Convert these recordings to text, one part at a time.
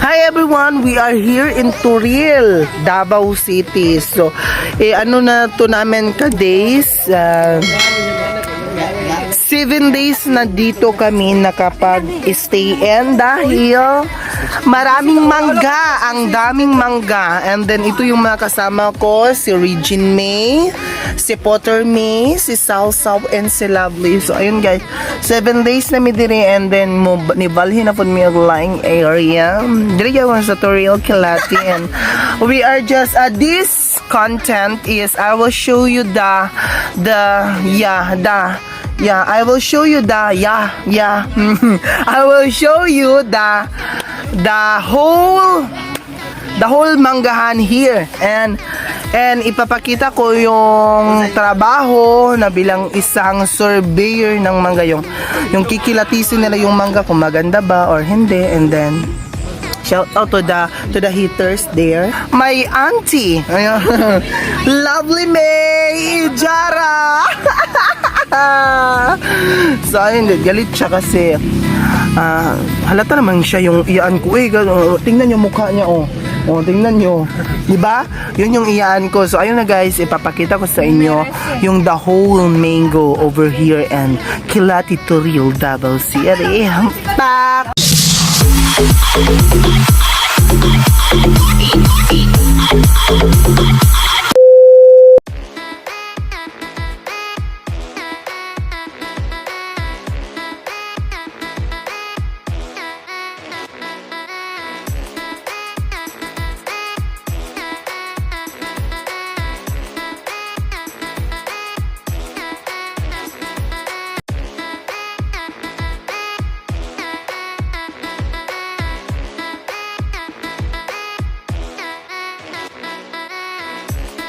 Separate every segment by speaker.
Speaker 1: Hi everyone, we are here in Turil, Davao City. So, ano na to namin ka days? 7 days na dito kami nakapag-stay and dahil maraming mangga, ang daming mangga. And then ito yung mga kasama ko, si Regine May, si Potter May, si Salsaw, and si Lovely. So ayun guys, 7 days na mi diri and then nibalhin na po mi ang lying area. Diri yung sa Turil, Kilati, and we are just this content is I will show you I will show you I will show you the whole manggahan here and ipapakita ko yung trabaho na bilang isang surveyor ng mangga, yung kikilatisin nila yung mangga kung maganda ba or hindi. And then shout out to the haters there. My auntie, Lovely May Jara. So ayun, galit siya kasi halata naman siya yung iyaan ko. Tingnan niyo mukha niya, tingnan niyo, di ba? Yun yung iyaan ko. So ayun na guys, ipapakita ko sa inyo yung the whole mango over here and Kilati Turil, Davao City. Tak!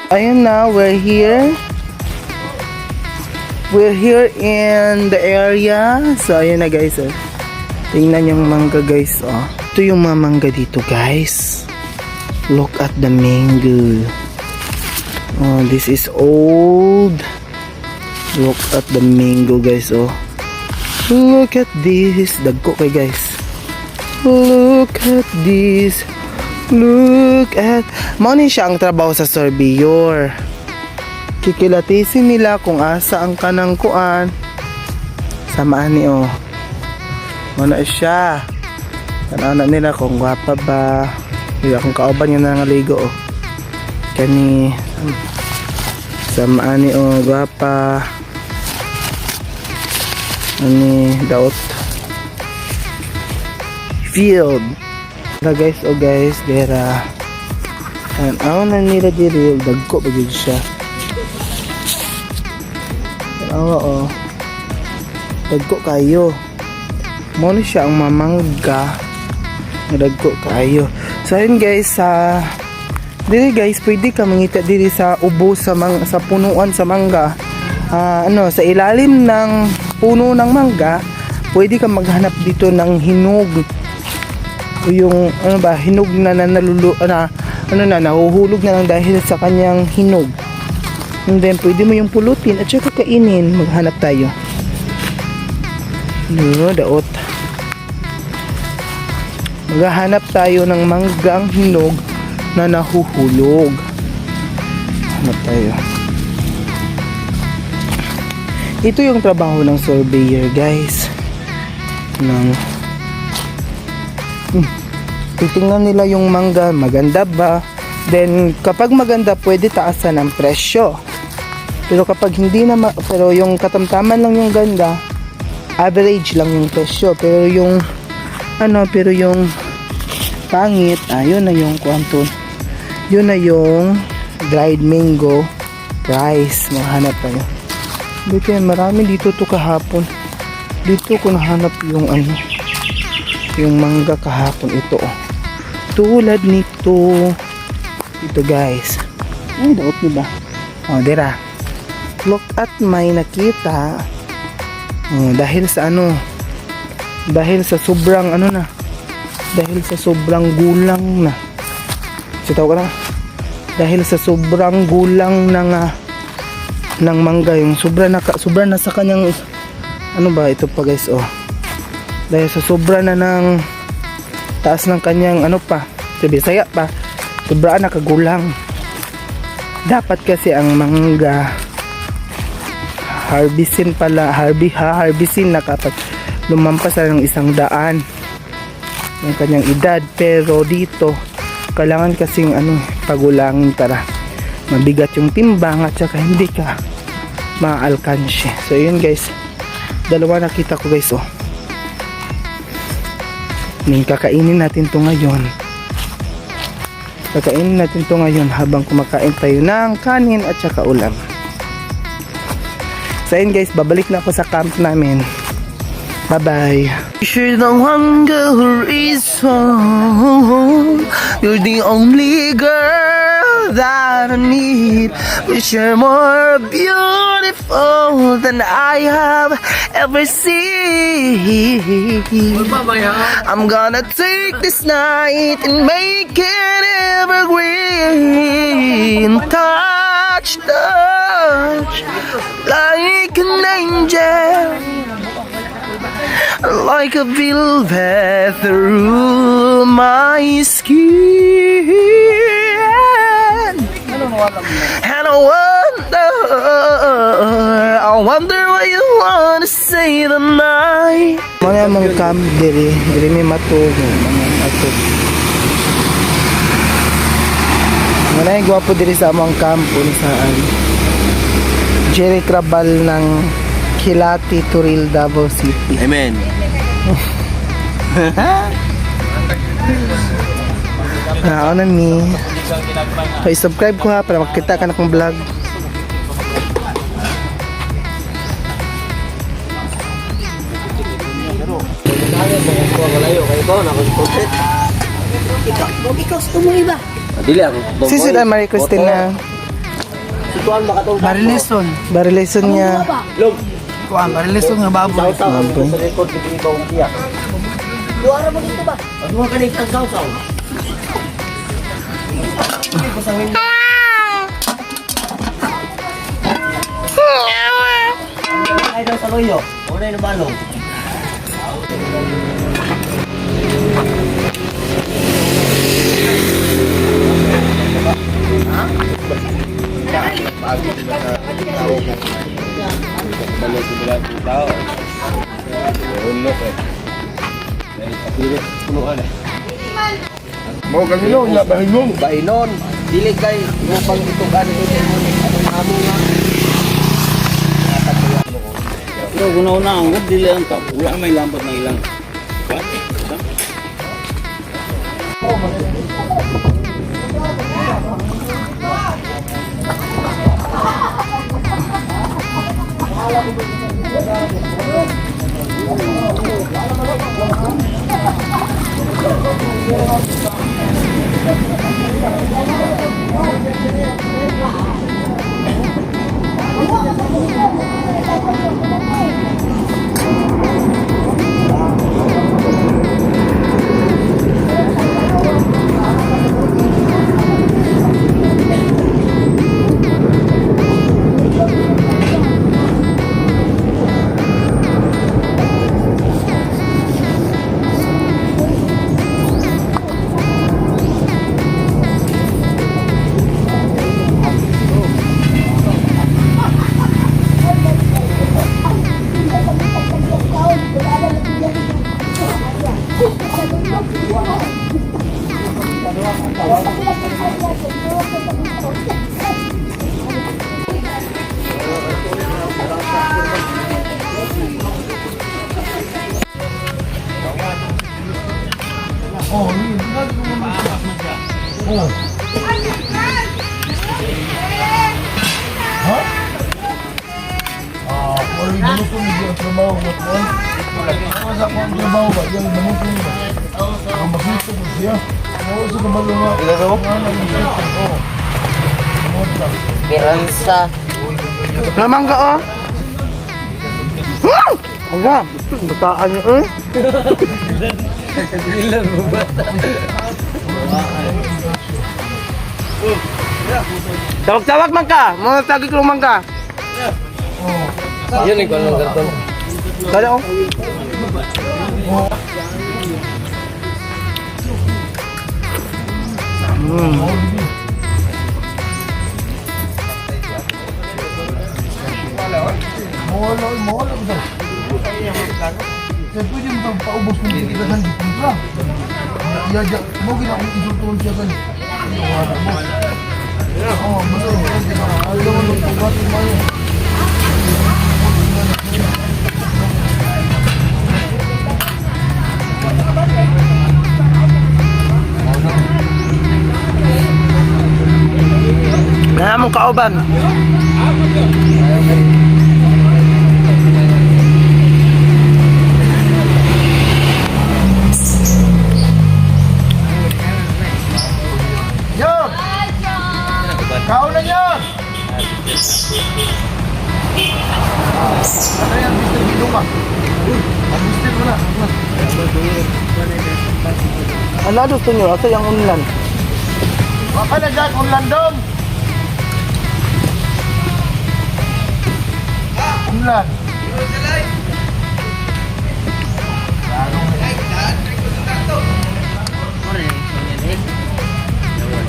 Speaker 1: Ayun na, we're here in the area. So ayun na guys, tingnan yung mangga guys. Ito yung mga mangga dito guys. Look at the mango. This is old. Look at the mango guys. Look at this. Dagko kay guys. Look at this. Look at, maunin siya ang trabaho sa surveyor. Kikilatisin nila kung asa ang kanang kuan. Samaan ni Muna siya. Tanaw nila kung gwapa ba. Kung kauban niya nangaligo Kani samaan ni gwapa. Ani daot. Field. Guys, dera and awan na nila diri dagko ba gyud siya. Dagko kayo mo ni siya ang mamangga dagko kayo. So ayun guys, diri guys pwede ka mangita diri sa ubo sa punuan sa mangga. Sa ilalim ng puno ng mangga pwede ka maghanap dito ng hinog, yung hinog na nahuhulog na lang dahil sa kanyang hinog. And then pwede mo yung pulutin at saka kainin. Maghanap tayo. Daot. Maghanap tayo ng manggang hinog na nahuhulog. Hanap tayo. Ito yung trabaho ng surveyor guys. Titingnan nila yung mangga, maganda ba? Then kapag maganda, pwede taasan ang presyo. Pero kapag hindi na pero yung katamtaman lang yung ganda, average lang yung presyo. Pero yung pangit, yun na yung kwanto. Yun na yung dried mango price. Mahanap tayo. Dito marami dito to kahapon. Dito ko nahanap yung yung mangga kahapon. Ito tulad nito. Ito guys. Ay, daot diba? Dira. Look at my nakita. Dahil sa dahil sa sobrang dahil sa sobrang gulang na. Sitaw ka na. Dahil sa sobrang gulang ng mangga, yung sobra na sa kanyang ito pa guys. Dahil sa sobra na ng taas ng kanyang ano pa, sa Bisaya pa, sobrang nakagulang. Dapat kasi ang mangga harvestin na kapag lumampas na ng 100 ng kanyang edad. Pero dito kailangan kasing pagulangin para mabigat yung timbang at saka hindi ka maalkansya. So yun guys, dalawa nakita ko guys. Kakainin natin to ngayon habang kumakain tayo ng kanin at saka ulam. So yun guys, babalik na ako sa camp namin. Bye bye. You're the one girl who is home. You're the only girl that I need. But you're more beautiful than I have ever seen. I'm gonna take this night and make it evergreen. Touch like an angel, like a velvet through my skin. And I wonder what you wanna say tonight. Mga mong camp diri may matug. Mga gwapo diri sa among kampo ni saan. Jerry Crabal ng Kilati, Turil, Davao City.
Speaker 2: Amen.
Speaker 1: Naonan ni. Pa-subscribe ko ha para makita ka na kong vlog.
Speaker 3: Ikaw sa tumoy ba?
Speaker 2: Dili ako.
Speaker 1: Si Sila Marie Cristina.
Speaker 3: Barileson.
Speaker 1: Barileson niya.
Speaker 2: Log.
Speaker 3: Kuan, barileson nga baboy.
Speaker 2: Sa record ni Ibang Tiyak.
Speaker 3: Luara mo dito ba?
Speaker 2: Ano ka ni tang saw-saw? Ay daw sa loyo. Una yung balong.
Speaker 4: Mau kanino nya bahinom.
Speaker 2: Bainon. Dili kay mo pang itugan ito atong amo nga.
Speaker 5: Pero guna-una ang dili ang tap. Wala may lambat na ilang.
Speaker 2: Piransa.
Speaker 1: Lamang ka Aga, bataan niyo Tawag-tawag man ka, mga tagik lumang ka.
Speaker 2: Yan ikaw lang karton.
Speaker 1: Kada
Speaker 4: Mawala ko daw. Kaya pwede mo bang paubos ng biglasan di punta. Iyaja, mo ginakong isultuhan siya kan. Wala mo. Oo, basta. Ayaw mo nung tugatin mo yun.
Speaker 1: Namang kauban.
Speaker 4: Yun! Kao na yun! Ano yan, Mr. Biluma? Ang Mr. mo na.
Speaker 1: Ano gusto nyo? Asa yung unlan?
Speaker 4: Baka na dyan, unlandong! Unlan!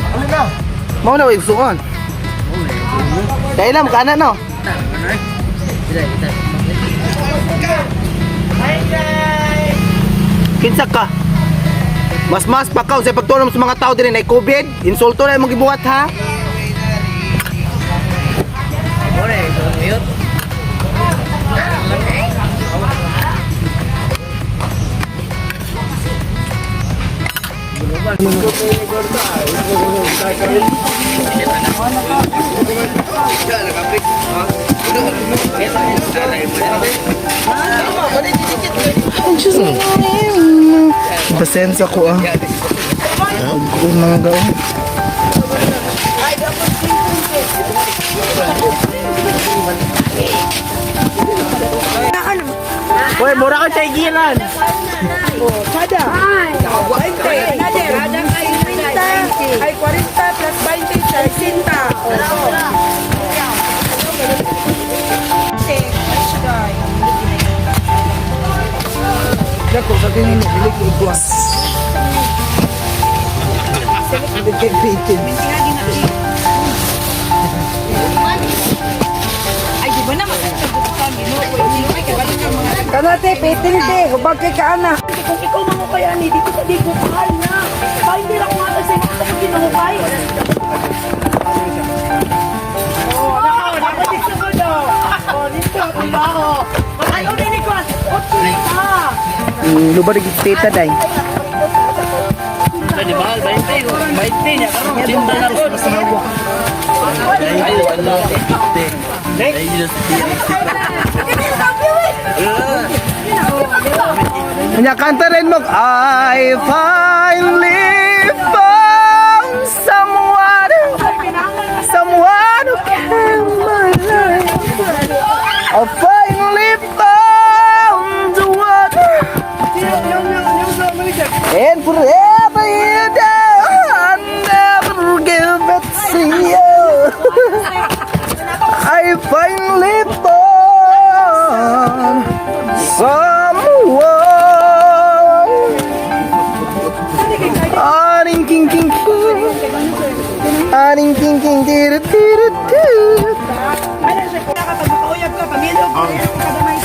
Speaker 4: Alin na?
Speaker 1: Mau na wag suon. Dahil lang kanan no. Kinsa ka? Mas pakaw sa pagtulong sa mga tao din na COVID. Insulto na imong gibuhat ha. Pasensya ko ah. Kung mga gawin. Uy, mura ka taigilan.
Speaker 3: Kada. Ay, 20. Nader, ada kay 30. Ay 40 plus 20, 60.
Speaker 1: Dako sa tingin mo, bilik ko iguan. Bilik bitin.
Speaker 3: Ay, di ba na magsasagutan mo?
Speaker 6: Kanate, petente, hubag kay kaana.
Speaker 3: Kung ikaw mamukaya ni, dito sa di ko mahal na. Ay, hindi lang mga kasi mga kapag ginamukay. Nakadik sa ko daw. Dito, diba ako? Ay, ulinig ko.
Speaker 1: Lubar di tita day.
Speaker 5: Di ba? 20 niya karon. Tinda na ko. Ayo, Allah.
Speaker 1: Kanya kanta rin mo. I finally found someone who can my life. I finally found the one. And forever you down, never give it to you. I finally found someone. Aring king king king. Aring king king tira tira tira.
Speaker 3: Nakapag-uyab ka, pamilog. Kada may